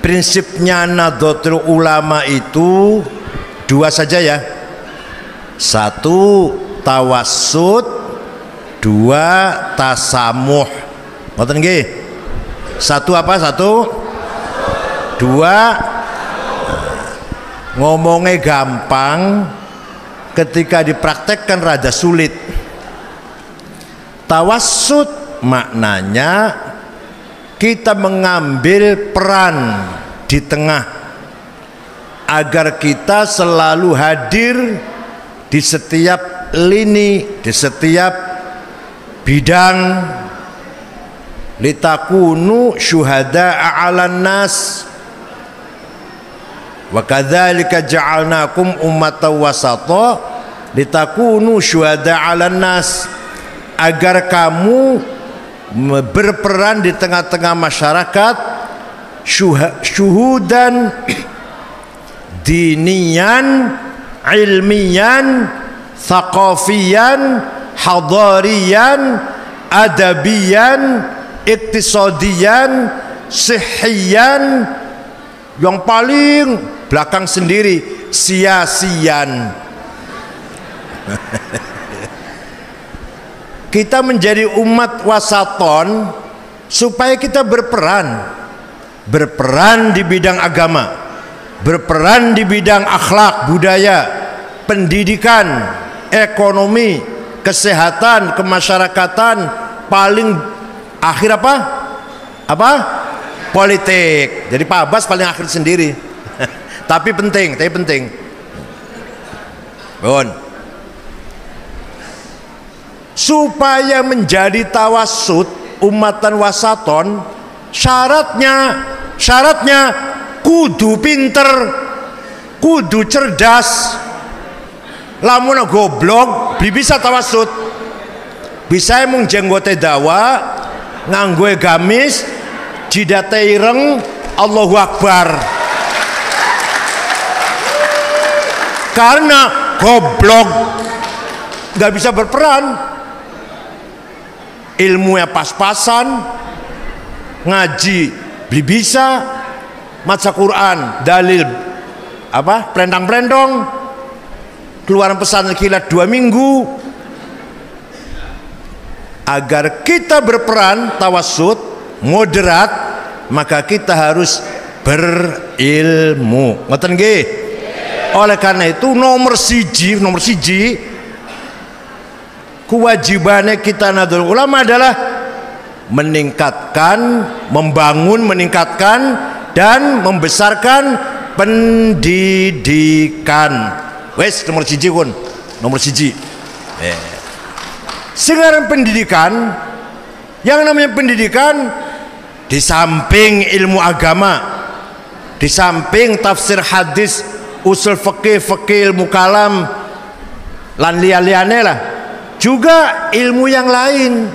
Prinsipnya Nahdlatul Ulama itu dua saja ya. Satu tawassut, dua tasamuh. Ngoten nggih? Satu apa? Satu, dua. Ngomongnya gampang, ketika dipraktekkan rada sulit. Tawassut maknanya kita mengambil peran di tengah agar kita selalu hadir di setiap lini, di setiap bidang. Litakunu syuhada'a 'alan nas wa kadzalika ja'alnakum ummatan wasata litakunu syuhada'a 'alan nas, agar kamu berperan di tengah-tengah masyarakat, syuhudan dinian, ilmian, thaqafiyan, hadariyan, adabiyan, iktisadiyan, sihiyan, yang paling belakang sendiri siasian. Kita menjadi umat wasaton supaya kita berperan di bidang agama, berperan di bidang akhlak, budaya, pendidikan, ekonomi, kesehatan, kemasyarakatan, paling akhir apa? Politik. Jadi Pak Abbas paling akhir sendiri. tapi penting. Bon. Supaya menjadi tawassut umatan wasaton, syaratnya kudu pinter, kudu cerdas. Lamun goblok beli bisa tawassut. Bisa mung jenggote dawa, nganggo gamis, jidate ireng, Allahu Akbar. Karena goblok nggak bisa berperan. Ilmunya pas-pasan, ngaji beli bisa, maca Quran dalil apa pelendang-pelendong, keluaran pesan kilat 2 minggu. Agar kita berperan tawassut moderat, maka kita harus berilmu. Ngoten nggih? Oleh karena itu nomor siji kewajibannya kita Nahdlatul Ulama adalah meningkatkan dan membesarkan pendidikan. Wes nomor siji. Sekarang pendidikan, yang namanya pendidikan di samping ilmu agama, di samping tafsir hadis, usul fikih, ilmu kalam, lan liya-liyane lah, juga ilmu yang lain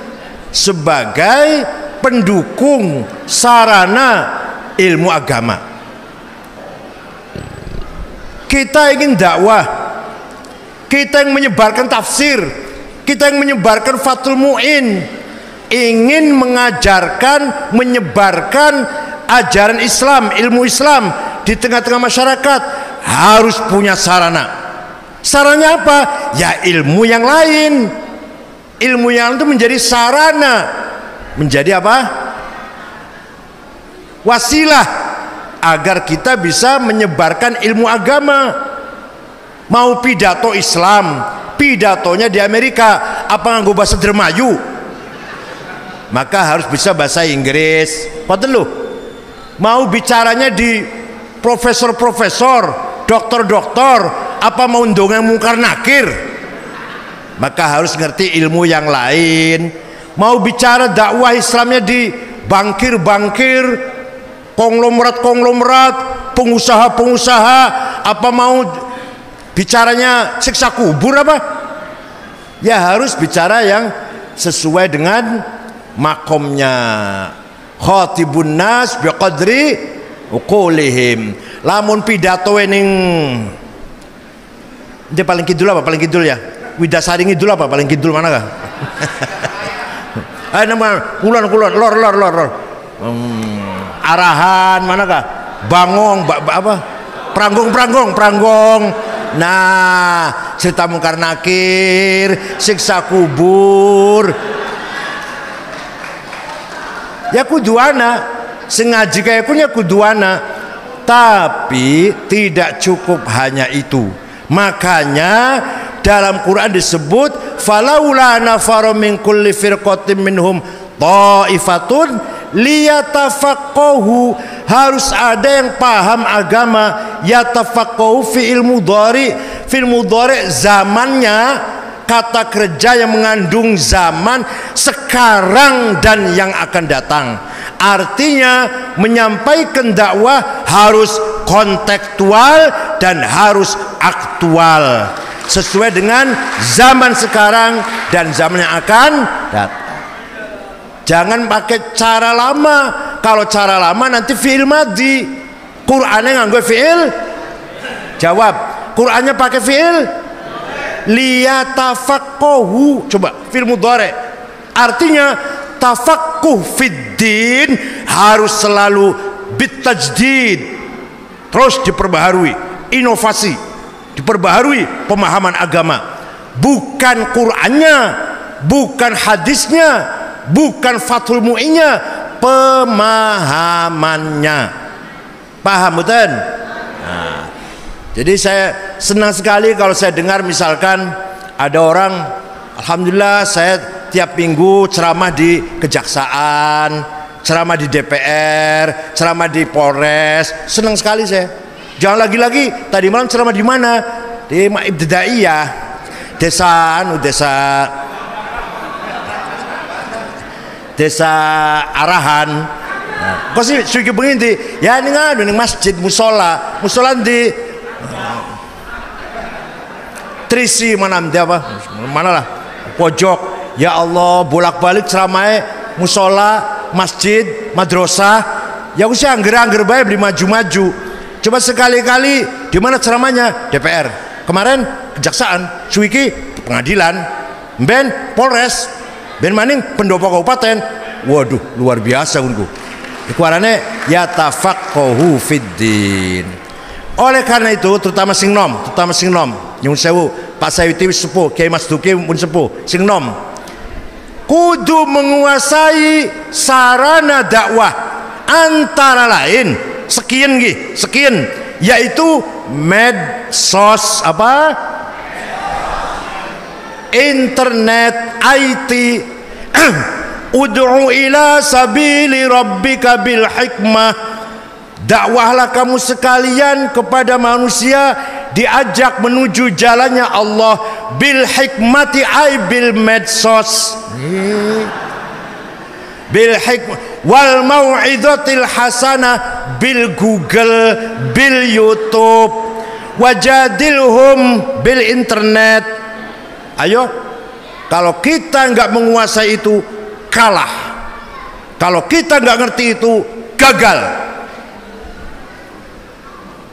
sebagai pendukung sarana ilmu agama. Kita ingin dakwah, kita yang menyebarkan tafsir, kita yang menyebarkan Fathul Mu'in, ingin mengajarkan, menyebarkan ajaran Islam, ilmu Islam di tengah-tengah masyarakat, harus punya sarana. Sarannya apa? Ya ilmu yang lain. Ilmu yang itu menjadi sarana, menjadi apa? Wasilah agar kita bisa menyebarkan ilmu agama. Mau pidato Islam, pidatonya di Amerika, apa nganggo bahasa Dermayu? Maka harus bisa bahasa Inggris. Paten lho. Mau bicaranya di profesor-profesor, dokter-dokter, apa mau ndongeng mungkar nakir, maka harus ngerti ilmu yang lain. Mau bicara dakwah Islamnya di bankir-bankir, konglomerat, pengusaha-pengusaha, apa mau bicaranya siksa kubur apa? Ya harus bicara yang sesuai dengan makomnya. Khatibun nas biqadri uqulihim. Lamun pidato ning dia paling kidul apa? Paling kidul ya? Widasari ngidul apa? Paling kidul mana kah? Nama kulon lor. Arahan mana kah? bangong, apa? Pranggong. Nah, cerita Mungkar Nakir, siksa kubur. Ya kuduana, sengaja kayak kunya kuduana. Tapi tidak cukup hanya itu. Makanya dalam Quran disebut falaula nafara min kulli firqatin minhum ta'ifatun liyatafaqahu, harus ada yang paham agama, yatafaqahu fi ilmu dhari, fil mudhari zamannya, kata kerja yang mengandung zaman sekarang dan yang akan datang. Artinya menyampaikan dakwah harus kontekstual dan harus aktual, sesuai dengan zaman sekarang dan zaman yang akan datang. Jangan pakai cara lama. Kalau cara lama nanti fi'il madhi, Qur'annya nganggo fi'il. Jawab, Qur'annya pakai fi'il liyatafaqahu. Coba fi'il mudhari. Artinya tafaqquh fiddin harus selalu bitajdid, terus diperbaharui, inovasi, diperbaharui pemahaman agama. Bukan Qur'annya, bukan hadisnya, bukan Fathul Mu'innya, pemahamannya. Paham betul? Nah, jadi saya senang sekali kalau saya dengar misalkan ada orang, alhamdulillah saya tiap minggu ceramah di Kejaksaan, ceramah di DPR, ceramah di Polres. Senang sekali saya. Jangan lagi-lagi tadi malam ceramah di mana? Di Ibtidaiyah, desa Arahan. Kok sih suki begini? Ya ini ngadu nih masjid musola di Trisi mana lah pojok. Ya Allah, bolak-balik ceramah musola, masjid, madrasah. Ya usah angger-angger bae beli maju-maju. Coba sekali-kali di mana ceramahnya? DPR. Kemarin Kejaksaan, suiki pengadilan, ben Polres, ben maning pendopo kabupaten. Waduh, luar biasa ungu. Ikuarane yatafaqahu fiddin. Oleh karena itu, terutama sing nom, nyun sewu, Pak Sayuti wis sepuh, Kiai Mas Duki pun sepuh, sing nom. Kudu menguasai sarana dakwah antara lain sekian yaitu medsos, apa? Internet, IT. Ud'u ila sabili rabbika bil hikmah. Dakwahlah kamu sekalian kepada manusia, diajak menuju jalannya Allah bil hikmati ay bil medsos, bil hikmah wal mau'izatil hasanah bil Google, bil YouTube, wajadilhum bil internet. Ayo, kalau kita nggak menguasai itu kalah, kalau kita nggak ngerti itu gagal.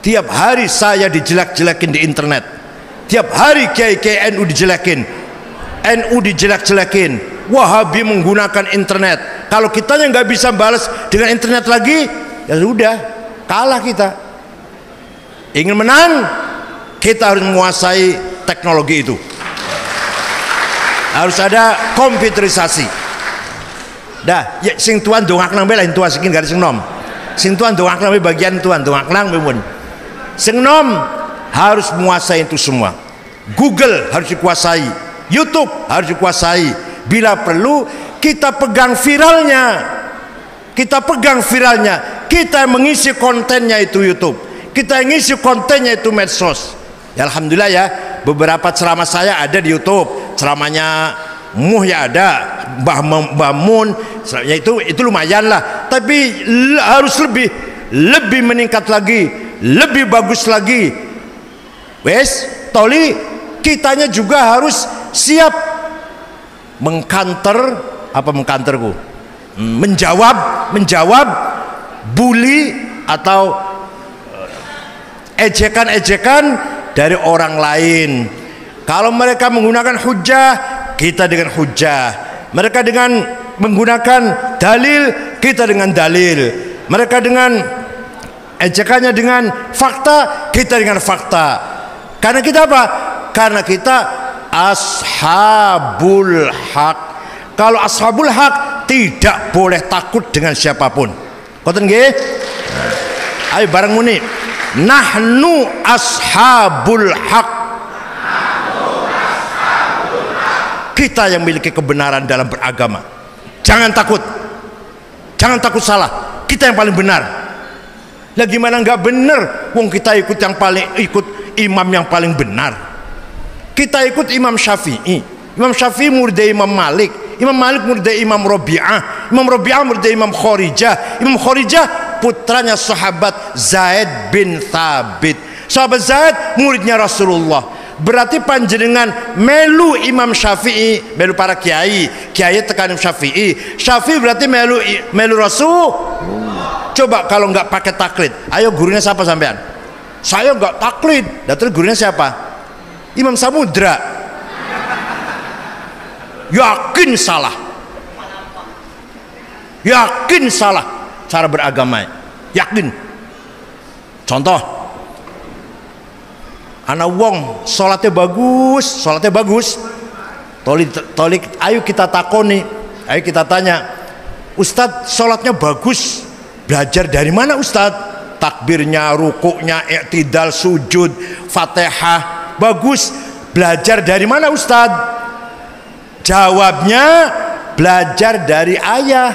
Tiap hari saya dijelek-jelekin di internet, tiap hari kiai-kiai NU dijelekin, NU dijelek-jelekin, Wahabi menggunakan internet. Kalau kitanya nggak bisa balas dengan internet lagi, ya sudah, kalah kita. Ingin menang, kita harus menguasai teknologi itu. Harus ada komputerisasi. Dah, ya, sing tuan dongak nang bela tuan sekin garis sing nom. Sing tuan dongak nang bagian tuan dongak nang bun. Sing nom harus menguasai itu semua. Google harus dikuasai, YouTube harus dikuasai. Bila perlu kita pegang viralnya, kita mengisi kontennya itu YouTube, kita mengisi kontennya itu medsos. Ya, alhamdulillah ya, beberapa ceramah saya ada di YouTube. Ceramahnya Muh ya ada, Mbah Mun, ya itu lumayan lah. Tapi harus lebih meningkat lagi, lebih bagus lagi. Wes, toli kitanya juga harus siap menjawab bully atau ejekan dari orang lain. Kalau mereka menggunakan hujah, kita dengan hujah. Mereka dengan menggunakan dalil, kita dengan dalil. Mereka dengan ejekannya dengan fakta, kita dengan fakta. Karena kita apa? Karena kita ashabul haq. Kalau ashabul haq tidak boleh takut dengan siapapun. Ngoten nggih? Ayo bareng muni. Nahnu ashabul haq. Kita yang memiliki kebenaran dalam beragama. Jangan takut. Jangan takut salah. Kita yang paling benar. Lah gimana nggak benar? Wong kita ikut yang paling, ikut imam yang paling benar. Kita ikut Imam Syafi'i. Imam Syafi'i murid Imam Malik. Imam Malik murid Imam Rabi'ah. Imam Rabi'ah murid Imam Kharijah. Imam Kharijah putranya sahabat Zaid bin Thabit. Sahabat Zaid muridnya Rasulullah. Berarti panjenengan melu Imam Syafi'i, melu para kiai, kiai tekan Imam Syafi'i. Syafi'i berarti melu Rasul. Coba kalau nggak pakai taklid, ayo gurunya siapa sampean? Saya nggak taklid. Dan terus gurunya siapa? Imam Samudra. Yakin salah. Yakin salah cara beragama. Yakin. Contoh, anak wong sholatnya bagus. Tolik, ayo kita takoni, ayo kita tanya, Ustadz sholatnya bagus, belajar dari mana Ustadz? Takbirnya, rukuknya, i'tidal, sujud, fatihah, bagus, belajar dari mana Ustadz? Jawabnya, belajar dari ayah,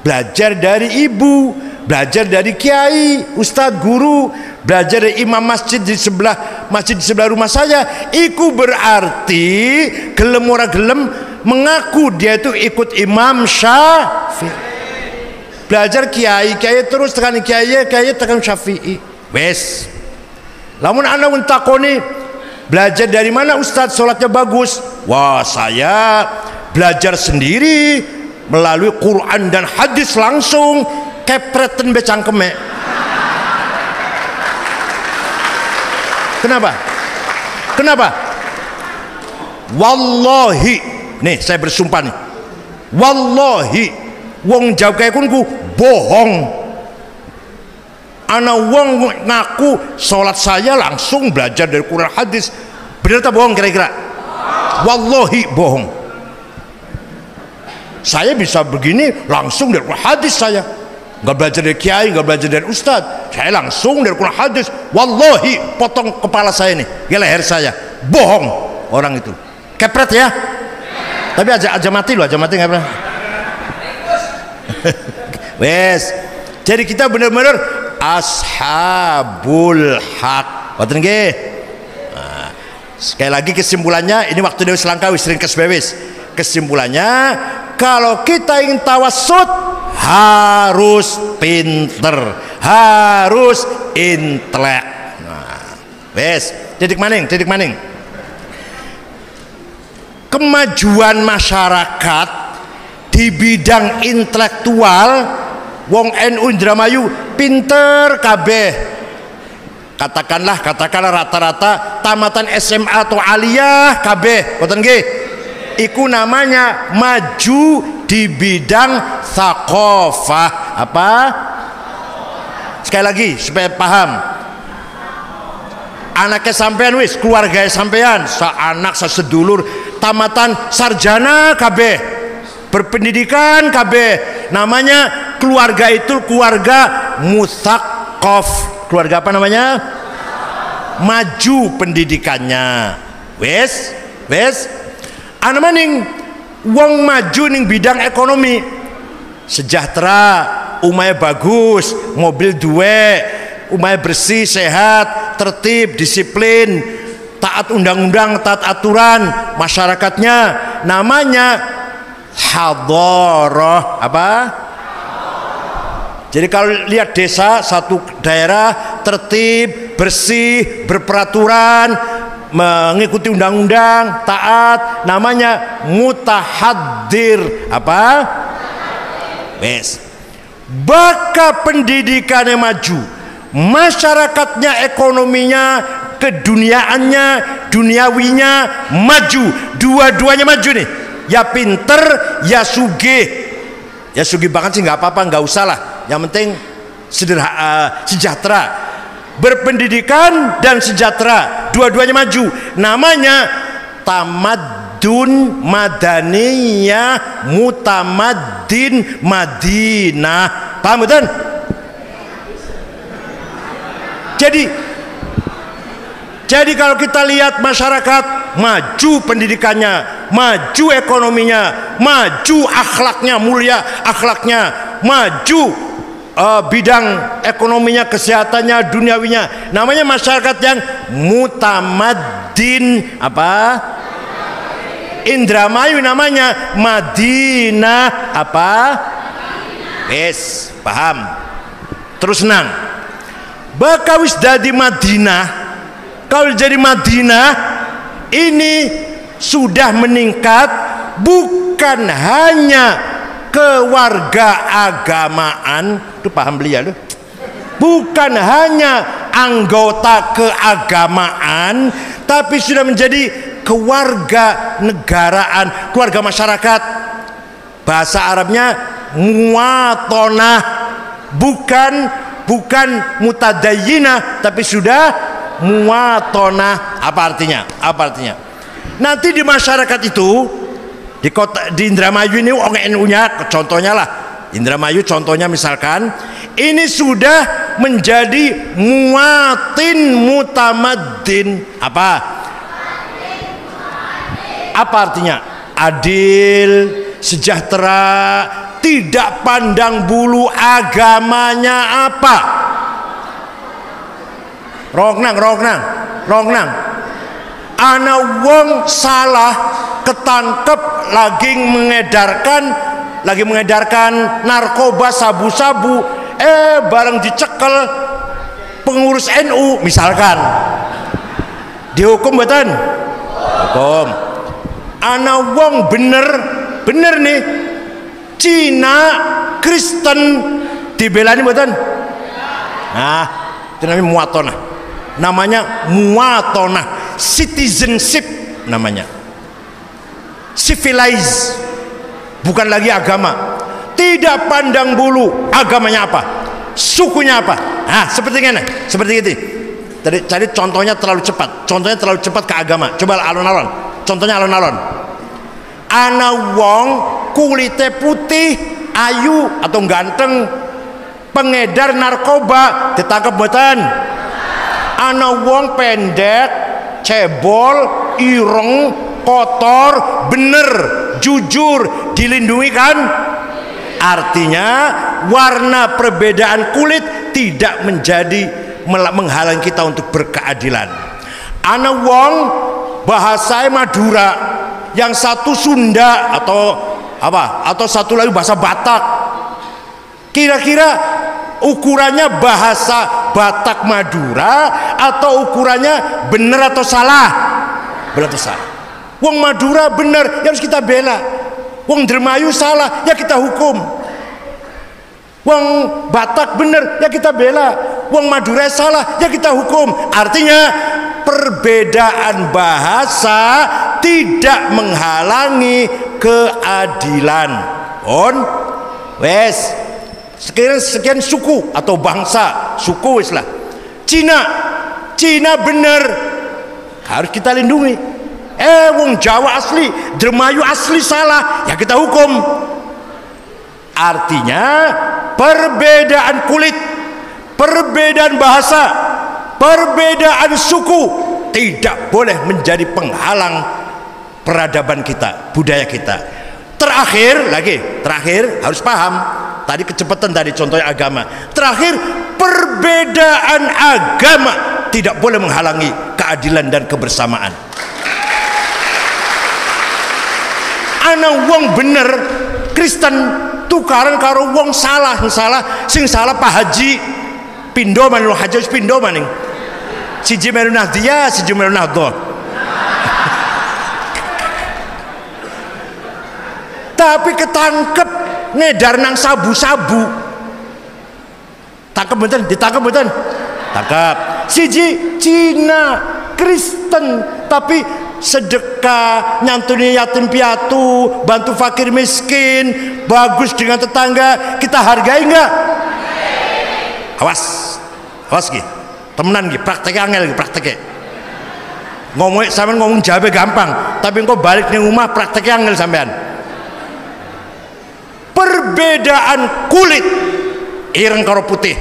belajar dari ibu, belajar dari kiai, ustadz, guru, belajar dari imam masjid di sebelah rumah saya. Iku berarti gelem ora gelem mengaku dia itu ikut Imam Syafi'i. Belajar kiai terus tekan kiai tekan Syafi'i. Wes. Lamun ana takoni, belajar dari mana ustadz sholatnya bagus? Wah, saya belajar sendiri melalui Quran dan hadis langsung. Kepreten becangkeme. Kenapa? Wallahi, nih saya bersumpah nih, wallahi wong jawab kayak kunku bohong. Ana wong ngaku sholat saya langsung belajar dari Quran hadis. Benar tak bohong kira-kira? Wallahi bohong. Saya bisa begini langsung dari Quran hadis saya. Nggak belajar dari kiai, nggak belajar dari ustadz. Saya langsung dari Quran hadis. Wallahi, potong kepala saya nih, leher saya. Bohong orang itu. Kepret ya. Tapi aja mati loh, aja mati nggak pernah. Wes. Jadi kita benar-benar ashabul haq. Ngoten nggih. Nah, sekali lagi kesimpulannya, ini waktu dewe selangkah wis sering kesbewis. Kesimpulannya, kalau kita ingin tawassut harus pinter, harus intelek. Nah, wes, titik maning. Kemajuan masyarakat di bidang intelektual, wong NU Indramayu pinter kabeh. Katakanlah rata-rata tamatan SMA atau aliyah kabeh. Ngoten nggih. Iku namanya maju di bidang thaqafah. Apa? Sekali lagi supaya paham. Anaknya sampean wis, keluarga sampean, anak sedulur tamatan sarjana kabeh, berpendidikan kabeh. Namanya keluarga itu keluarga mutsaqaf. Keluarga apa namanya? Maju pendidikannya. Wes. Ana maning wong maju ning bidang ekonomi, sejahtera, umaya bagus, mobil duwe, umaya bersih, sehat, tertib, disiplin, taat undang-undang, taat aturan masyarakatnya. Namanya hadharah. Apa? Jadi kalau lihat desa, satu daerah tertib, bersih, berperaturan, mengikuti undang-undang, taat, namanya mutahaddir. Apa? Wes. Baka pendidikannya maju, masyarakatnya, ekonominya, keduniaannya, duniawinya maju, dua-duanya maju nih. Ya pinter, ya sugih. Ya sugih banget sih nggak apa-apa, nggak usah lah. Yang penting sejahtera, berpendidikan dan sejahtera, dua-duanya maju. Namanya tamadun madaniyah mutamaddin Madinah. Paham betul? Jadi kalau kita lihat masyarakat maju pendidikannya, maju ekonominya, maju akhlaknya, mulia akhlaknya, maju bidang ekonominya, kesehatannya, duniawinya, namanya masyarakat yang mutamaddin. Apa? Indramayu namanya Madinah. Apa? Yes, paham. Terus senang. Bakawis dadi Madinah. Kalau jadi Madinah ini sudah meningkat, bukan hanya kewargaagamaan, itu paham beliau loh. Bukan hanya anggota keagamaan, tapi sudah menjadi keluarga negaraan, keluarga masyarakat. Bahasa Arabnya muwatonah, bukan mutadayyinah, tapi sudah muwatonah. Apa artinya? Nanti di masyarakat itu, di kota, di Indramayu ini orang NU-nya contohnya lah, Indramayu contohnya misalkan ini sudah menjadi muwatin mutamaddin. Apa artinya? Adil, sejahtera, tidak pandang bulu agamanya apa. Rongnang. Ana wong salah ketangkep lagi mengedarkan narkoba, sabu-sabu, bareng dicekel pengurus NU misalkan, dihukum betul? Hukum. Ana wong bener nih, Cina Kristen dibelani betul? Nah, itu namanya muwatonah. Namanya muwatonah, citizenship namanya, civilize, bukan lagi agama. Tidak pandang bulu agamanya apa, sukunya apa. Nah, seperti ini. Tadi contohnya terlalu cepat ke agama. Coba alon-alon. Contohnya alon-alon. Ana wong kulite putih, ayu atau ganteng, pengedar narkoba ditangkap mboten? Ana wong pendek, cebol, ireng, kotor, bener, jujur, dilindungi kan? Artinya warna perbedaan kulit tidak menjadi menghalangi kita untuk berkeadilan. Ana wong bahasa Madura, yang satu Sunda atau satu lagi bahasa Batak. Kira-kira ukurannya bahasa Batak Madura atau ukurannya benar atau salah? Benar atau salah? Wong Madura benar, ya harus kita bela. Wong Indramayu salah, ya kita hukum. Wong Batak benar, ya kita bela. Wong Madura salah, ya kita hukum. Artinya perbedaan bahasa tidak menghalangi keadilan. Wes. Sekian suku atau bangsa, suku Islam. Cina benar, harus kita lindungi. Wong Jawa asli, Indramayu asli salah, ya kita hukum. Artinya perbedaan kulit, perbedaan bahasa, perbedaan suku tidak boleh menjadi penghalang peradaban kita, budaya kita. Terakhir harus paham. Tadi kecepatan, tadi contohnya agama. Terakhir, perbedaan agama tidak boleh menghalangi keadilan dan kebersamaan. Ana wong bener Kristen tukaran karo wong salah, sing salah Pak Haji pindo manu haji pindo maning. Siji melu Nahdiyah, siji melu Nahdhah. Tapi ketangkep ngedar nang sabu-sabu. Ditangkap betul? Tangkap. Siji Cina Kristen tapi sedekah, nyantuni yatim piatu, bantu fakir miskin, bagus dengan tetangga, kita hargai enggak? awas ki temenan ki praktek angel ki praktek ngomong jawab gampang tapi engko balik ning rumah praktek angel sampean. Perbedaan kulit ireng karo putih,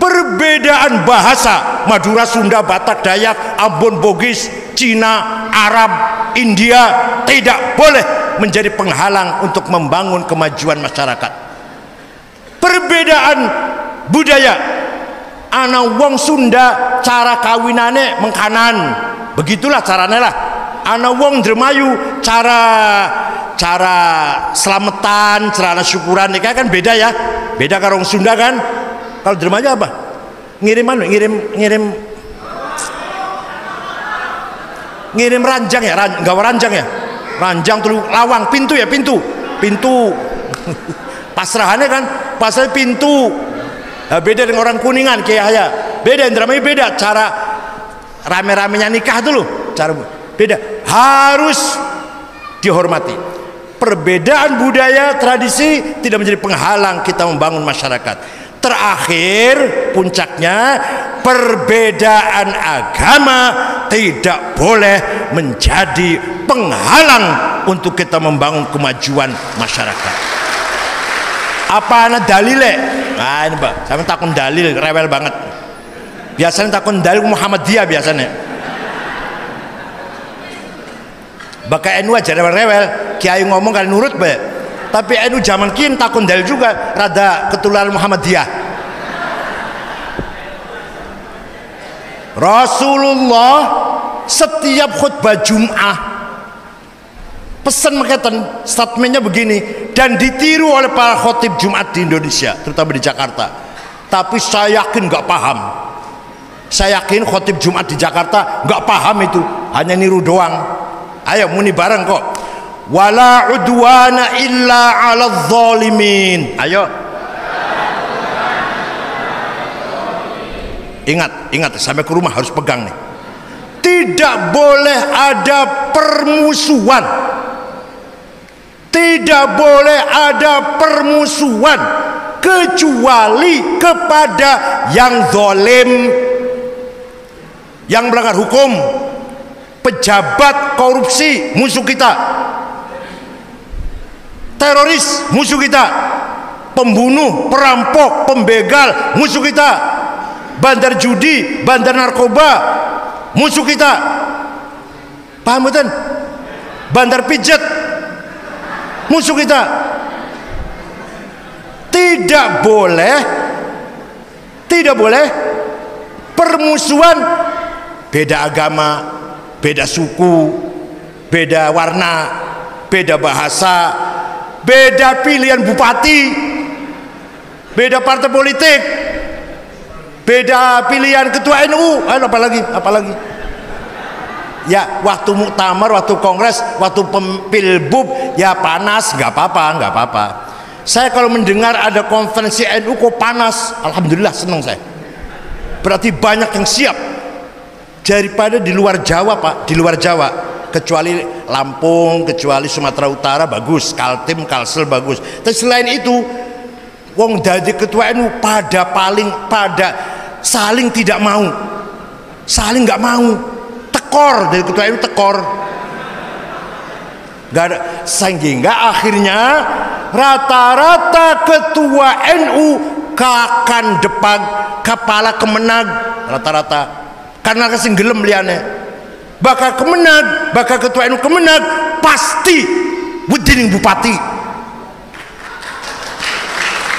perbedaan bahasa Madura, Sunda, Batak, Dayak, Ambon, Bugis, Cina, Arab, India tidak boleh menjadi penghalang untuk membangun kemajuan masyarakat. Perbedaan budaya, ana wong Sunda cara kawinane mengkanan, begitulah caranya lah. Ana wong Indramayu cara selamatan, celana syukuran nikah kan beda ya, beda karo wong Sunda kan. Kalau Indramayu apa? Ngirim ranjang ya, gawe ranjang ya, ranjang telu lawang pintu ya, pintu pasrahannya kan pasal pintu. Nah, beda dengan orang Kuningan kayak ya, beda Indramayu, beda cara rame-ramenya nikah dulu, cara beda, harus dihormati. Perbedaan budaya tradisi tidak menjadi penghalang kita membangun masyarakat. Terakhir puncaknya, perbedaan agama tidak boleh menjadi penghalang untuk kita membangun kemajuan masyarakat. Apa ana dalile? Nah ini Pak, saya takun dalil rewel banget. Biasanya takun dalil Muhammadiyah biasanya. Baka NU aja rewel, kiai ngomong kali nurut bae. Tapi NU zaman kini takun dalil juga rada ketularan Muhammadiyah. Rasulullah setiap khutbah Jum'ah pesan makatan, statementnya begini, dan ditiru oleh para khotib Jumat di Indonesia, terutama di Jakarta. Tapi saya yakin nggak paham. Saya yakin khotib Jumat di Jakarta nggak paham itu, hanya niru doang. Ayo muni bareng kok. Wala udwana illa 'alal zalimin. Ayo. Ingat sampai ke rumah harus pegang nih. Tidak boleh ada permusuhan. Tidak boleh ada permusuhan kecuali kepada yang zalim, yang melanggar hukum, pejabat korupsi musuh kita, teroris musuh kita, pembunuh, perampok, pembegal musuh kita, bandar judi, bandar narkoba musuh kita, paham betul? Bandar pijat musuh kita. Tidak boleh permusuhan beda agama, beda suku, beda warna, beda bahasa, beda pilihan bupati, beda partai politik, beda pilihan ketua NU, apalagi ya, waktu muktamar, waktu kongres, waktu pilbub ya panas, nggak apa-apa. Saya kalau mendengar ada konferensi NU kok panas, alhamdulillah senang saya. Berarti banyak yang siap. Daripada di luar Jawa Pak, di luar Jawa, kecuali Lampung, kecuali Sumatera Utara bagus, Kaltim, Kalsel bagus. Tapi selain itu, wong dadi ketua NU pada saling tidak mau, saling nggak mau, tekor dari ketua NU tekor. Gak ada, sehingga akhirnya rata-rata ketua NU kakan depan kepala kemenag rata-rata, karena kasih gelem liane bakal kemenag, bakal ketua NU kemenag pasti wedining bupati,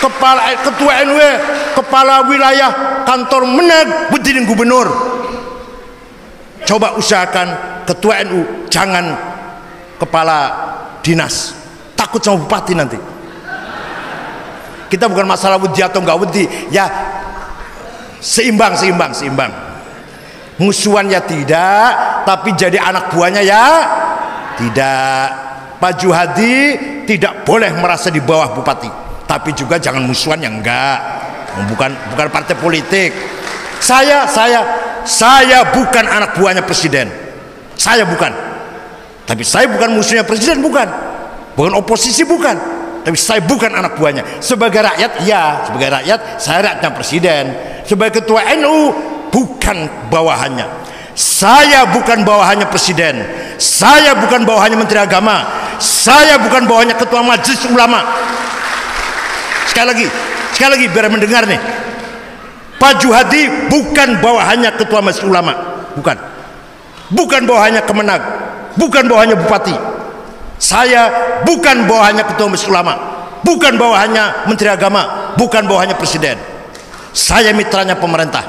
kepala ketua NU, kepala wilayah kantor menag wedining gubernur. Coba usahakan ketua NU jangan kepala dinas, takut sama bupati nanti. Kita bukan masalah wedi atau enggak wedi ya, seimbang. Musuhan ya tidak, tapi jadi anak buahnya ya tidak. Pak Juhadi tidak boleh merasa di bawah bupati, tapi juga jangan musuhan yang enggak, bukan partai politik. Saya bukan anak buahnya presiden, saya bukan. Tapi saya bukan musuhnya presiden, bukan oposisi, bukan. tapi saya bukan anak buahnya. Sebagai rakyat, ya, sebagai rakyat saya rakyatnya presiden. Sebagai ketua NU, bukan bawahannya. Saya bukan bawahannya presiden. Saya bukan bawahannya menteri agama. Saya bukan bawahannya ketua majelis ulama. Sekali lagi biar mendengar nih. Pak Juhadi bukan bawahannya ketua majelis ulama, bukan bawahannya Kemenag, bukan bawahannya bupati. Saya bukan bawahannya ketua majelis ulama, bukan bawahannya menteri agama, bukan bawahannya presiden. Saya mitranya pemerintah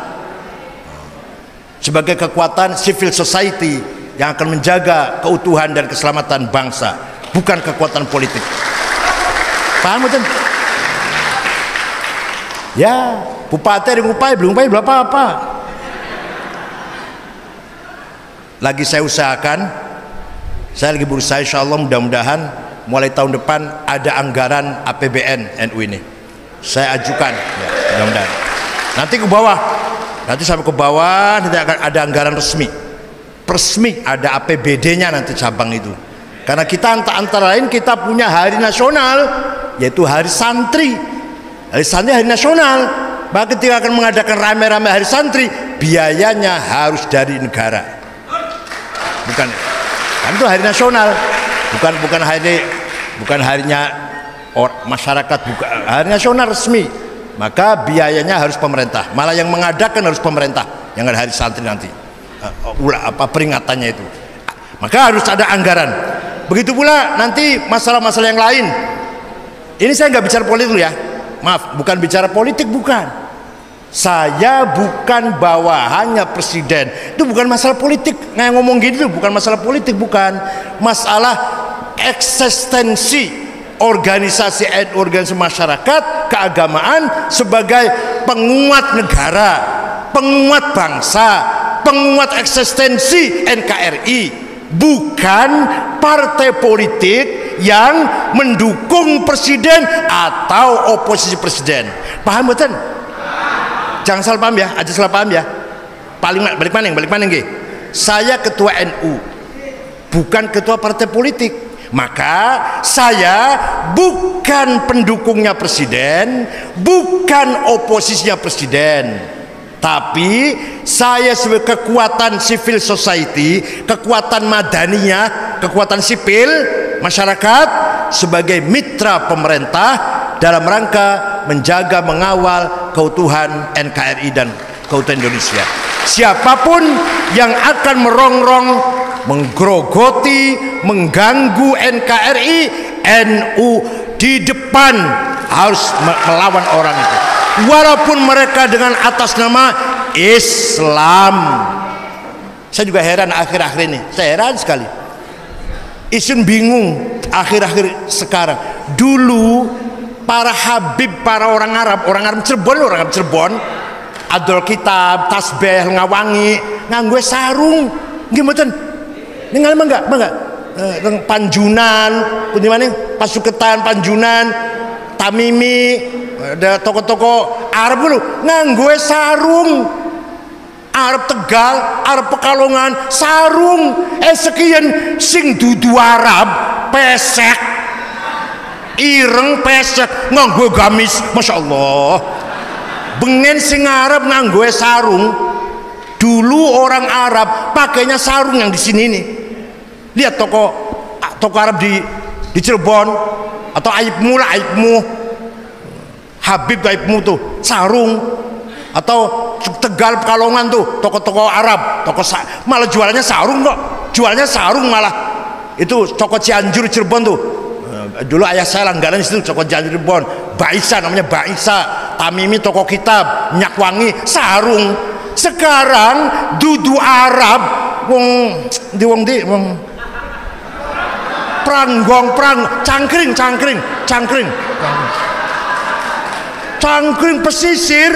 sebagai kekuatan civil society yang akan menjaga keutuhan dan keselamatan bangsa, bukan kekuatan politik. Paham betul? Ya, bupati ada ngupai, belum ngupai berapa apa. Lagi saya usahakan, saya lagi berusaha, insya Allah mudah-mudahan mulai tahun depan ada anggaran APBN NU ini. Saya ajukan, ya, mudah-mudahan. Nanti ke bawah, nanti sampai ke bawah, nanti akan ada anggaran resmi ada APBD-nya nanti cabang itu. Karena kita antara lain kita punya hari nasional, yaitu hari santri. Hari santri hari nasional, maka ketika akan mengadakan rame-rame hari santri, biayanya harus dari negara, bukan, kan itu hari nasional, bukan harinya masyarakat, bukan hari nasional resmi, maka biayanya harus pemerintah, malah yang mengadakan harus pemerintah yang ada hari santri nanti, peringatannya itu, maka harus ada anggaran. Begitu pula nanti masalah-masalah yang lain. Ini saya nggak bicara politik dulu ya. Maaf, bukan bicara politik, bukan. Saya bukan bawahannya presiden. Itu bukan masalah politik. Nggak ngomong gitu, bukan masalah politik, bukan. Masalah eksistensi organisasi organisasi masyarakat keagamaan sebagai penguat negara, penguat bangsa, penguat eksistensi NKRI, bukan partai politik yang mendukung presiden atau oposisi presiden. Paham betul? Jangan salah paham ya, aja salah paham ya. Balik maning nggih. Saya ketua NU, bukan ketua partai politik. Maka saya bukan pendukungnya presiden, bukan oposisinya presiden. Tapi saya sebagai kekuatan civil society, kekuatan madaniyah, kekuatan sipil masyarakat, sebagai mitra pemerintah dalam rangka menjaga mengawal keutuhan NKRI dan keutuhan Indonesia. Siapapun yang akan merongrong, menggerogoti, mengganggu NKRI, NU di depan harus melawan orang itu, walaupun mereka dengan atas nama Islam. Saya juga heran akhir-akhir ini, saya heran sekali. Isun bingung akhir-akhir sekarang. Dulu para habib, para orang Arab Cirebon, adol kitab, tasbih, ngawangi, nganggo sarung, gimana? Ningali mangga. Panjunan, gimana? Pasuketan, Panjunan, Tamimi, ada toko-toko Arab dulu nganggo sarung. Arab Tegal, Arab Pekalongan, sarung. Sekian sing dudu Arab, pesek, ireng pesek, nganggo gamis, masya Allah. Bengen sing Arab nganggo sarung. Dulu orang Arab pakainya sarung yang di sini nih. Lihat toko Arab di Cirebon atau Aibmu lah, Aibmu, Habib Aibmu tuh sarung. Atau Tegal Pekalongan tuh toko-toko Arab, malah jualannya sarung kok, jualnya sarung malah. Itu toko Cianjur Cirebon tuh, dulu ayah saya langganan di situ, toko Cianjur Cirebon. Baisa namanya, Baisa. Tamimi toko kitab, Minyak Wangi sarung. Sekarang dudu Arab wong cangkring pesisir,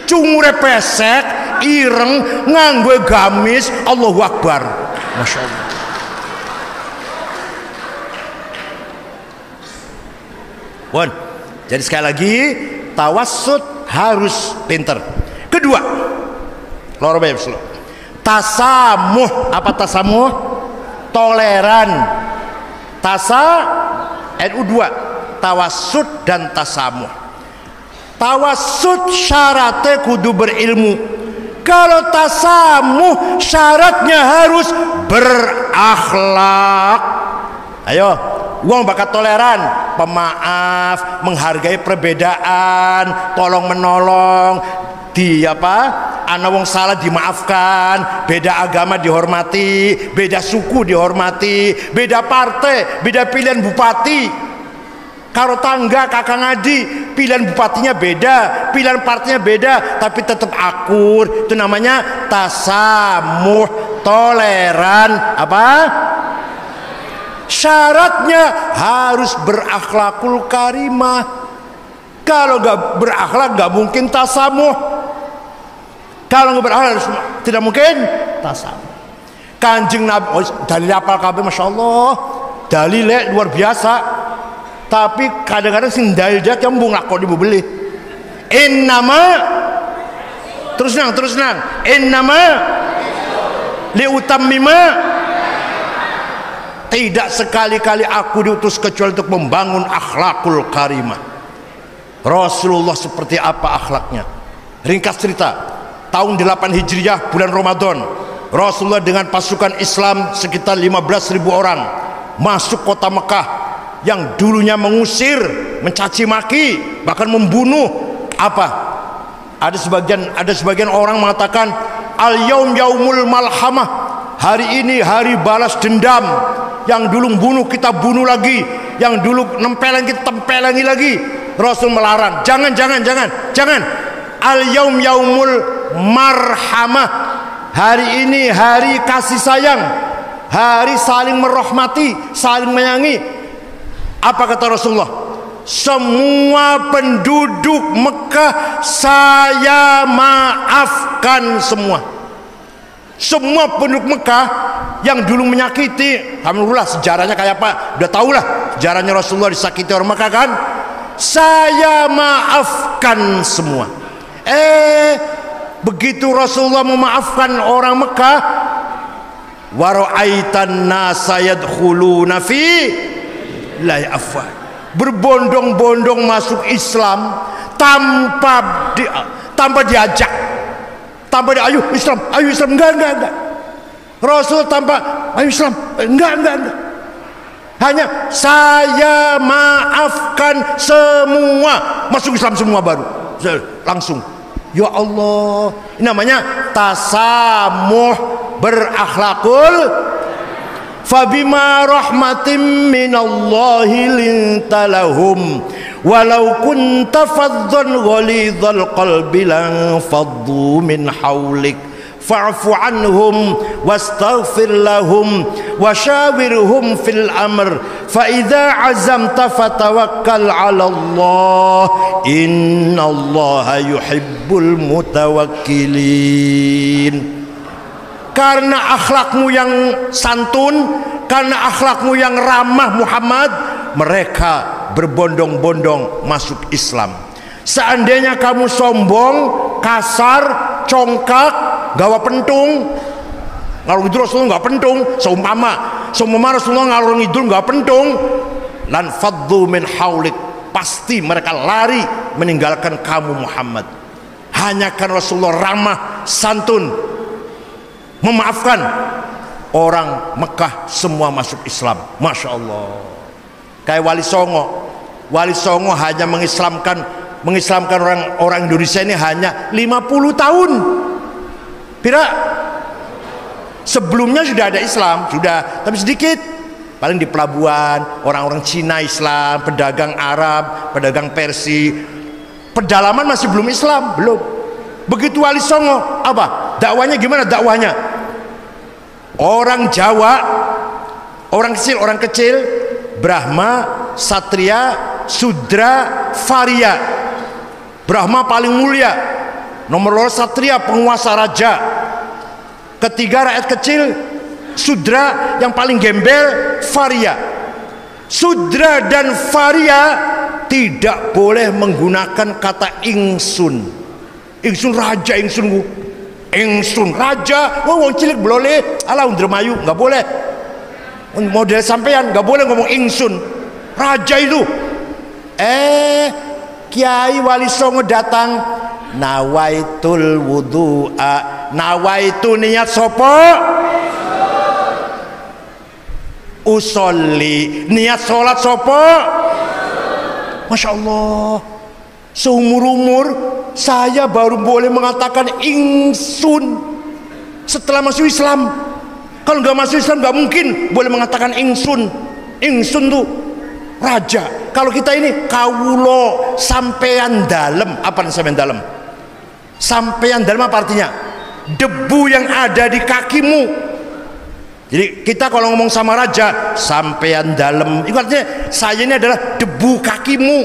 cungure pesek, ireng, nganggo gamis, Allahu Akbar, masya Allah. Bon, jadi sekali lagi tawassut harus pinter. Kedua, tasamuh. Apa tasamuh? Toleran. Tasa NU 2, tawassut dan tasamuh. Tawassut syaratnya kudu berilmu. Kalau tasamuh syaratnya harus berakhlak. Ayo, wong bakat toleran, pemaaf, menghargai perbedaan, tolong menolong, ana wong salah dimaafkan, beda agama dihormati, beda suku dihormati, beda partai, beda pilihan bupati. Karo tangga kakang adi, pilihan bupatinya beda, pilihan partainya beda, tapi tetap akur. Itu namanya tasamuh, toleran. Apa? Syaratnya harus berakhlakul karimah. Kalau nggak berakhlak nggak mungkin tasamuh. Kalau nggak berakhlak tidak mungkin tasamuh. Kanjeng Nabi, dalil apal kabeh, masya Allah, dalilnya luar biasa. Tapi kadang-kadang sing dalil dia cembung lah kok dibeli. Innama, terus nang. Innama liutammima. Tidak sekali-kali aku diutus kecuali untuk membangun akhlakul karimah. Rasulullah seperti apa akhlaknya? Ringkas cerita, tahun 8 Hijriah bulan Ramadan, Rasulullah dengan pasukan Islam sekitar 15.000 orang masuk kota Mekah yang dulunya mengusir, mencaci maki, bahkan membunuh. Apa? Ada sebagian orang mengatakan al-yaum yaumul malhamah, hari ini hari balas dendam. Yang dulu bunuh kita bunuh lagi, yang dulu nempelan kita tempelangi lagi. Rasul melarang, jangan. Al-yaum yaumul marhamah, hari ini hari kasih sayang, hari saling merahmati, saling menyayangi. Apa kata Rasulullah? Semua penduduk Mekah saya maafkan semua. Semua penduduk Mekah yang dulu menyakiti, alhamdulillah sejarahnya kayak apa? Udah tahulah sejarahnya Rasulullah disakiti orang Mekah kan? Saya maafkan semua. Begitu Rasulullah memaafkan orang Mekah, wa ra'aitan nasa yadkhuluna fi la afwan, berbondong-bondong masuk Islam tanpa diajak, ayo Islam, enggak. Rasul tanpa ayo Islam, enggak. Hanya saya maafkan semua, masuk Islam semua baru langsung. Ya Allah, ini namanya tasamuh, berakhlakul. Fabima rahmatin minallahi linta lahum walau kunta faddan ghalidhal qalbi lan faddu min hawlik fa'fu anhum wastaghfir lahum washawirhum fil amr fa idza azamta fatawakkal 'ala Allah innallaha yuhibbul mutawakkilin. Karena akhlakmu yang santun, karena akhlakmu yang ramah Muhammad, mereka berbondong-bondong masuk Islam. Seandainya kamu sombong, kasar, congkak, gawa pentung, ngalor ngidul Rasulullah nggak pentung, seumpama Rasulullah ngalor ngidul nggak pentung, lan faddu min haulik, pasti mereka lari meninggalkan kamu Muhammad. Hanya karena Rasulullah ramah, santun, memaafkan, orang Mekah semua masuk Islam. Masya Allah. Kayak Wali Songo hanya mengislamkan orang Indonesia ini hanya 50 tahun. Pira sebelumnya sudah ada Islam, sudah, tapi sedikit. Paling di pelabuhan orang-orang Cina Islam, pedagang Arab, pedagang Persia, pedalaman masih belum Islam, belum. Begitu Wali Songo, apa dakwanya? Gimana dakwanya? Orang Jawa, orang kecil, Brahma, Satria, Sudra, Varia. Brahma paling mulia, nomor 2 Satria, penguasa raja, ketiga rakyat kecil, Sudra yang paling gembel, Varia. Sudra dan Varia tidak boleh menggunakan kata ingsun raja, ingsun raja, wong cilik boleh, ala Indramayu nggak boleh, model sampean nggak boleh ngomong ingsun raja itu. Kiai Wali Songo datang, nawaitul wudu'a, nawaitu niat sopo, usolli niat sholat sopo. Masya Allah, seumur-umur saya baru boleh mengatakan ingsun setelah masuk Islam. Kalau nggak masuk Islam nggak mungkin boleh mengatakan ingsun. Ingsun tuh raja. Kalau kita ini kawulo, sampean dalem. Apa sampean dalem? Sampean dalem apa artinya? Debu yang ada di kakimu. Jadi kita kalau ngomong sama raja, sampean dalem, itu artinya saya ini adalah debu kakimu,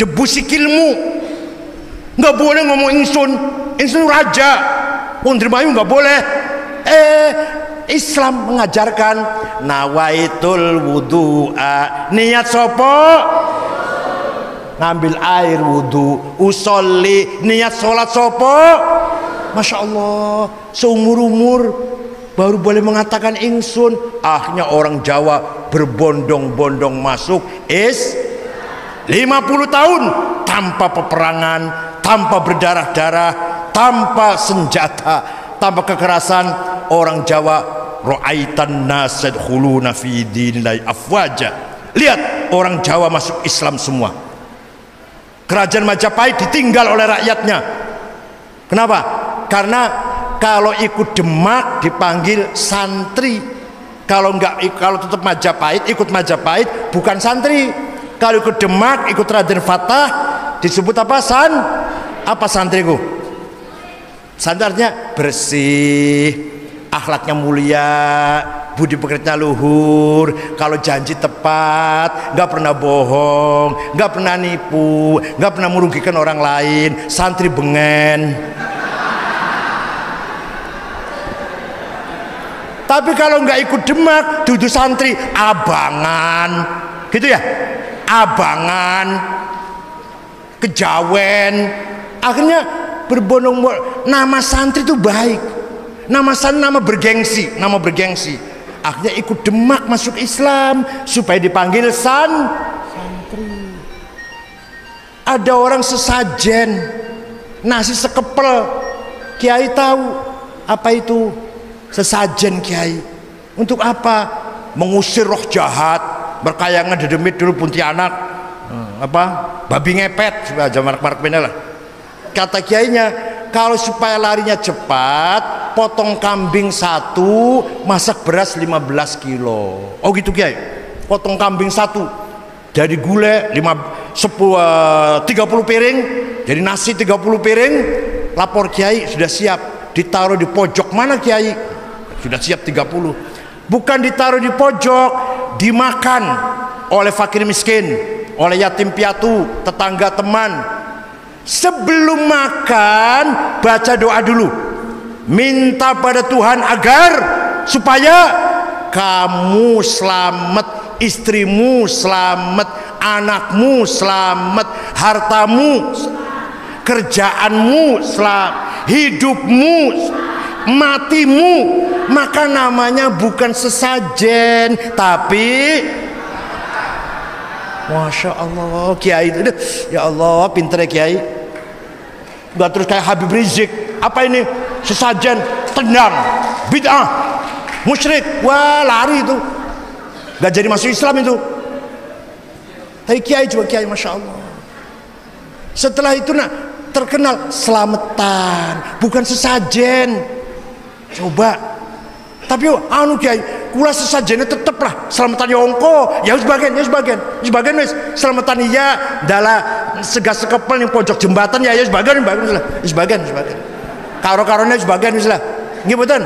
debu sikilmu. Nggak boleh ngomong ingsun. Ingsun raja. Indramayu nggak boleh. Islam mengajarkan nawaitul wudu'a, niat sopo, ngambil air wudu, usolli niat sholat sopo. Masya Allah, seumur-umur baru boleh mengatakan ingsun. Akhirnya orang Jawa berbondong-bondong masuk 50 tahun tanpa peperangan, tanpa berdarah-darah, tanpa senjata, tanpa kekerasan. Orang Jawa ra'aitan nas yadkhuluna fi dinillahi afwaja. Lihat orang Jawa masuk Islam semua. Kerajaan Majapahit ditinggal oleh rakyatnya. Kenapa? Karena kalau ikut Demak dipanggil santri. Kalau tetap Majapahit, ikut Majapahit bukan santri. Kalau ikut Demak, ikut Raden Fatah disebut apa? Apa santriku? Santri artinya bersih, akhlaknya mulia, budi pekertinya luhur, kalau janji tepat, nggak pernah bohong, nggak pernah nipu, nggak pernah merugikan orang lain. Santri bengen. Tapi kalau nggak ikut Demak, duduk santri abangan, gitu ya, abangan, kejawen. Akhirnya berbondong-bondong. Nama santri itu baik. Nama santri nama bergengsi, nama bergengsi. Akhirnya ikut Demak masuk Islam supaya dipanggil santri. Ada orang sesajen, nasi sekepel. Kiai tahu apa itu sesajen Kiai? Untuk apa? Mengusir roh jahat, berkayangan dedemit dulu Pontianak, babi ngepet, sudah zaman mark-mark lah. Kata kiainya, kalau supaya larinya cepat, potong kambing 1, masak beras 15 kilo. Oh gitu Kiai, potong kambing 1, jadi gulai 30 piring, jadi nasi 30 piring. Lapor Kiai, sudah siap. Ditaruh di pojok mana Kiai? Sudah siap 30. Bukan ditaruh di pojok, dimakan oleh fakir miskin, oleh yatim piatu, tetangga, teman. Sebelum makan baca doa dulu, minta pada Tuhan agar supaya kamu selamat, istrimu selamat, anakmu selamat, hartamu, kerjaanmu selamat, hidupmu, matimu. Maka namanya bukan sesajen, tapi Masya Allah, Kiai itu, ya Allah, pinter ya Kiai. Gak terus kayak Habib Rizik. Apa ini? Sesajen, tendang, bid'ah, musyrik. Wah, lari itu. Gak jadi masuk Islam itu. Tapi Kiai juga Kiai, Masya Allah. Setelah itu terkenal selamatan, bukan sesajen. Coba. Tapi anu Kiai, kula sesajennya teteplah selamatan ya ongko, ya sebagian wis selamatan iya dalah segas sekepel ning pojok jembatan ya sebagian karo-karone sebagian wis lah nggih mboten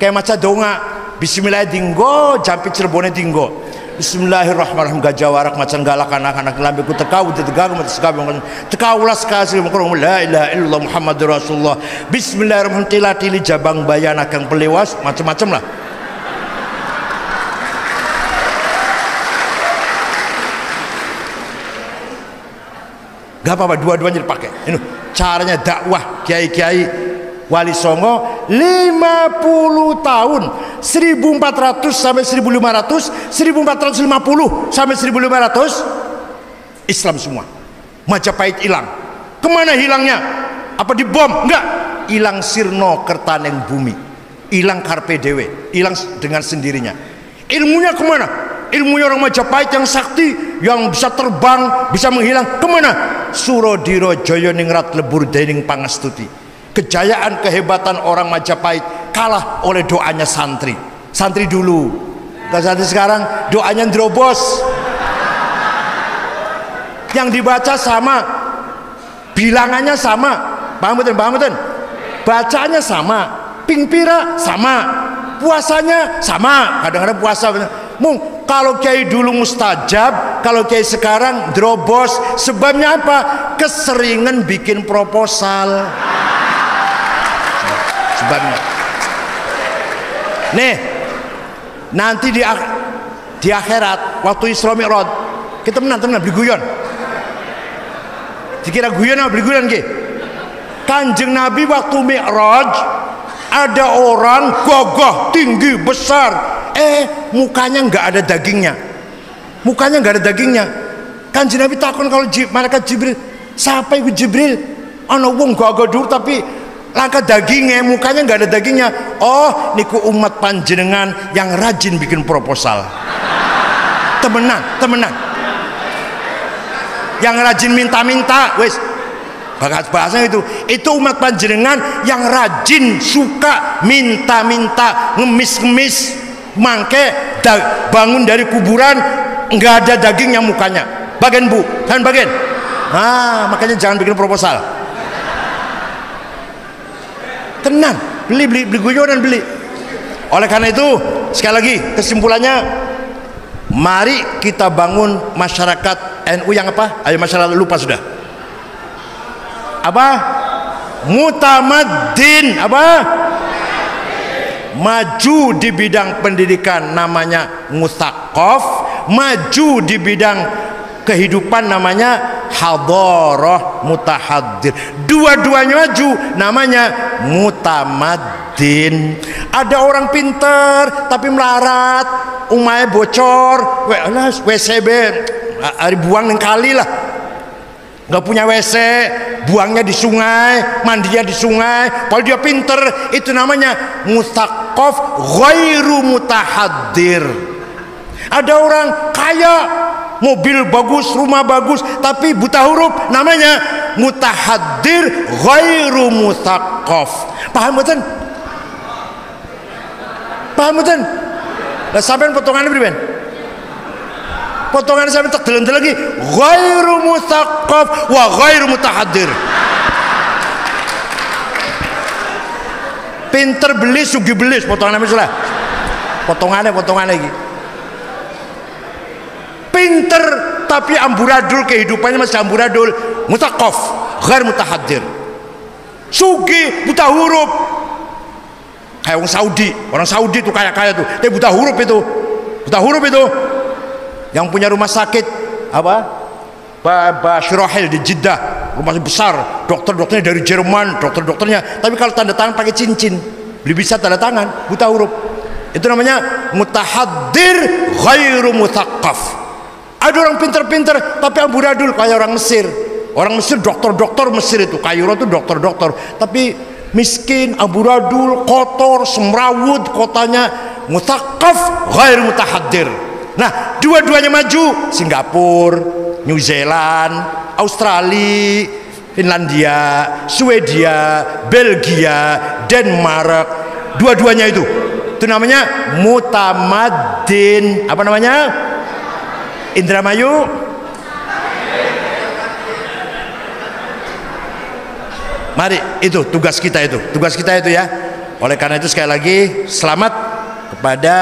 kayak maca donga bismillah dinggo jampi Cirebone dinggo bismillahirrahmanirrahim gajah warak macan galak anak-anak lambeku tekau tegagu mati tekaulah sekali mengkurung la ilaha illallah muhammadur rasulullah bismillahirrahmanirrahim tilatili jabang bayana kang pelewas macam-macam lah. Gak apa-apa, dua-duanya dipakai. Ini caranya dakwah Kiai-Kiai Wali Songo 50 tahun 1400 sampai 1500, 1450 sampai 1500 Islam semua. Majapahit hilang. Kemana hilangnya? Apa dibom? Enggak. Hilang sirno kertaneng bumi, hilang karpe dewe, hilang dengan sendirinya. Ilmunya kemana? Ilmunya orang Majapahit yang sakti, yang bisa terbang, bisa menghilang, kemana? Surodiro Joyo Ningrat Lebur Dening Pangastuti. Kejayaan kehebatan orang Majapahit kalah oleh doanya santri. Santri dulu, kalau santri sekarang doanya drobos. Yang dibaca sama, bilangannya sama, paham betul? Paham betul? Bacanya sama, pingpira sama, puasanya sama. Kadang-kadang puasa mung kalau kiai dulu mustajab, kalau kiai sekarang drobos. Sebabnya apa? Keseringan bikin proposal. Sebabnya nih, nanti di akhirat waktu Isra Mi'raj kita menang beli guyon. Dikira guyon apa beli guyon ki? Kanjeng Nabi waktu Mi'raj ada orang gagah tinggi besar, mukanya nggak ada dagingnya, mukanya nggak ada dagingnya. Kanjeng Nabi takon kalau malaikat Jibril, siapa itu Jibril? Ana wong gagah dur tapi langka dagingnya, mukanya nggak ada dagingnya. Oh, niku umat panjenengan yang rajin bikin proposal. Temenan, yang rajin minta-minta, wes. Bahasanya itu umat panjenengan yang rajin, suka minta-minta, ngemis-ngemis, mangke bangun dari kuburan nggak ada dagingnya mukanya. Bagian bu, kan bagian. Makanya jangan bikin proposal. Tenang, beli guyonan beli. Oleh karena itu, sekali lagi kesimpulannya, mari kita bangun masyarakat NU yang apa? Ayo masyarakat, lupa sudah. Apa? Mutamaddin. Apa? Maju di bidang pendidikan namanya mutsaqaf, maju di bidang kehidupan namanya hadarah mutahaddir. Dua-duanya maju namanya mutamaddin. Ada orang pinter tapi melarat, umai bocor, WCB hari buang neng kali lah, nggak punya WC, buangnya di sungai, mandinya di sungai. Kalau dia pinter, itu namanya mutsaqaf ghairu mutahaddir. Ada orang kaya, mobil bagus, rumah bagus, tapi buta huruf, namanya mutahaddir ghairu mutsaqaf. Paham betul? Paham betul? Lah sampean potongannya beriman? Potongan sampai tak deleng lagi, ghairu mutsaqaf wa ghairu mutahaddir. Pinter beli, sugi beli, potongan misalnya. Potongannya lagi. Pinter tapi amburadul, kehidupannya masih amburadul, mutsaqaf, ghairu mutahaddir. Sugi, buta huruf. Kayak orang Saudi tuh kaya-kaya tuh, tapi buta huruf itu. Yang punya rumah sakit apa? Bashirahil di Jeddah, rumah besar, dokternya dari Jerman, dokternya. Tapi kalau tanda tangan pakai cincin, belum bisa tanda tangan, buta huruf. Itu namanya mutahaddir ghairu mutsaqaf. Ada orang pinter-pinter tapi amburadul kayak orang Mesir. Orang Mesir dokter Mesir itu, Kairo itu dokter, tapi miskin, amburadul, kotor, semrawut kotanya, mutsaqaf ghairu mutahaddir. Nah, dua-duanya maju. Singapura, New Zealand, Australia, Finlandia, Swedia, Belgia, Denmark, dua-duanya itu namanya mutamaddin. Apa namanya? Indramayu. Mari, itu tugas kita itu ya. Oleh karena itu sekali lagi selamat kepada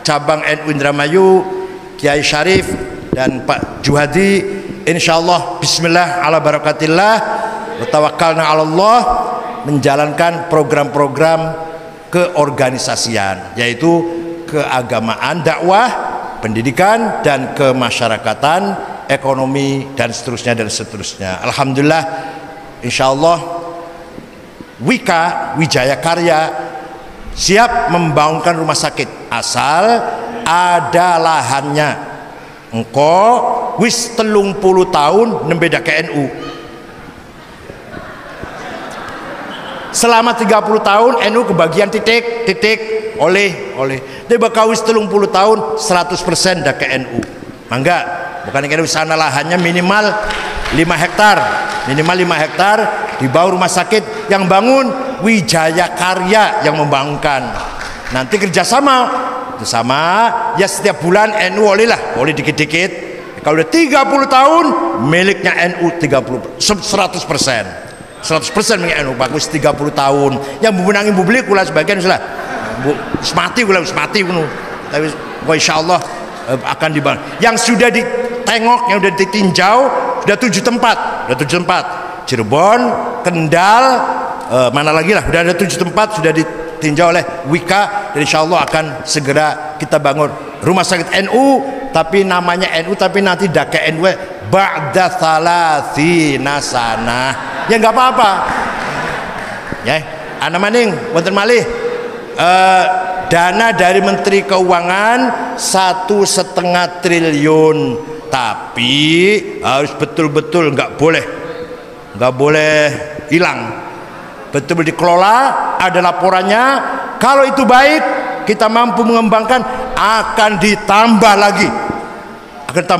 cabang NU Indramayu, Kiai Syarif dan Pak Juhadi. Insyaallah bismillah ala barakatillah wa tawakkalna ala Allah, menjalankan program-program keorganisasian, yaitu keagamaan, dakwah, pendidikan dan kemasyarakatan, ekonomi dan seterusnya. Alhamdulillah, insyaallah Wika Wijaya Karya siap membangunkan rumah sakit asal ada lahannya. Engko wis 30 tahun nembe ke NU. Selama 30 tahun NU kebagian titik oleh dia bakal wis 30 tahun 100% dah ke NU. Mangga bukan kira sana lahannya minimal 5 hektar, minimal 5 hektar dibawa rumah sakit, yang bangun Wijaya Karya yang membangunkan. Nanti kerjasama ya setiap bulan NU boleh dikit-dikit. Kalau udah 30 tahun miliknya NU 100%. 100% milik NU bagus 30 tahun. Yang menangi beli kula sebagian sudah mati kula mati kuno. Tapi insyaallah akan dibangun. Yang sudah ditengok, yang sudah ditinjau sudah 7 tempat, Cirebon, Kendal, mana lagi lah, sudah ada 7 tempat sudah ditinjau oleh Wika, dan insyaallah akan segera kita bangun rumah sakit NU, tapi namanya NU tapi nanti dak ke NU ba'da thalathina sanah. Ya nggak apa-apa. Ya, ana maning wonten malih dana dari Menteri Keuangan 1,5 triliun, tapi harus betul-betul nggak boleh hilang, betul-betul dikelola, ada laporannya. Kalau itu baik, kita mampu mengembangkan, akan ditambah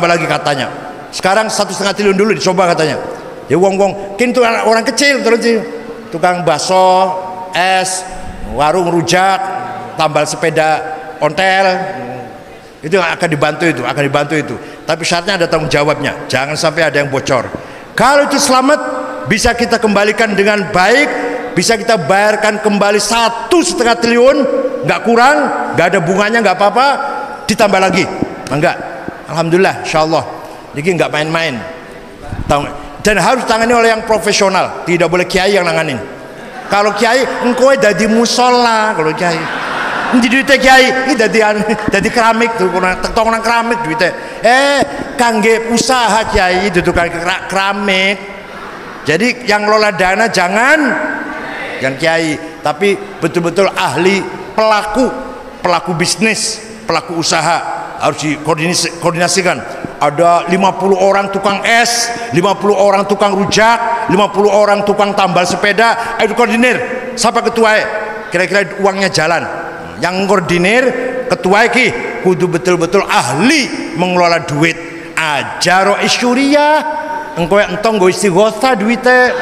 lagi katanya. Sekarang 1,5 triliun dulu dicoba katanya. Ya wong kintu orang kecil terus tukang bakso, es, warung rujak, tambal sepeda ontel, itu akan dibantu itu. Tapi syaratnya ada tanggung jawabnya, jangan sampai ada yang bocor. Kalau itu selamat, bisa kita kembalikan dengan baik, bisa kita bayarkan kembali 1,5 triliun, nggak kurang, nggak ada bunganya, nggak apa-apa, ditambah lagi, enggak. Alhamdulillah, insyaallah. Jadi nggak main-main. Dan harus tangani oleh yang profesional, tidak boleh kiai yang nanganin. Kalau kiai engkau jadi musola, kalau kiai ini duitnya kiai ini jadi keramik tuh, tongonan keramik duitnya. Kangge usaha kiai itu tukang keramik. Jadi yang lola dana jangan yang kiai, tapi betul-betul ahli, pelaku bisnis, pelaku usaha harus dikoordinasikan. Ada 50 orang tukang es, 50 orang tukang rujak, 50 orang tukang tambal sepeda. Ayo koordinir, siapa ketua? Kira-kira uangnya jalan. Yang koordinir ketua ki kudu betul-betul ahli mengelola duit. Ajaro isyuriyah, engkau entong go istighosa duitnya.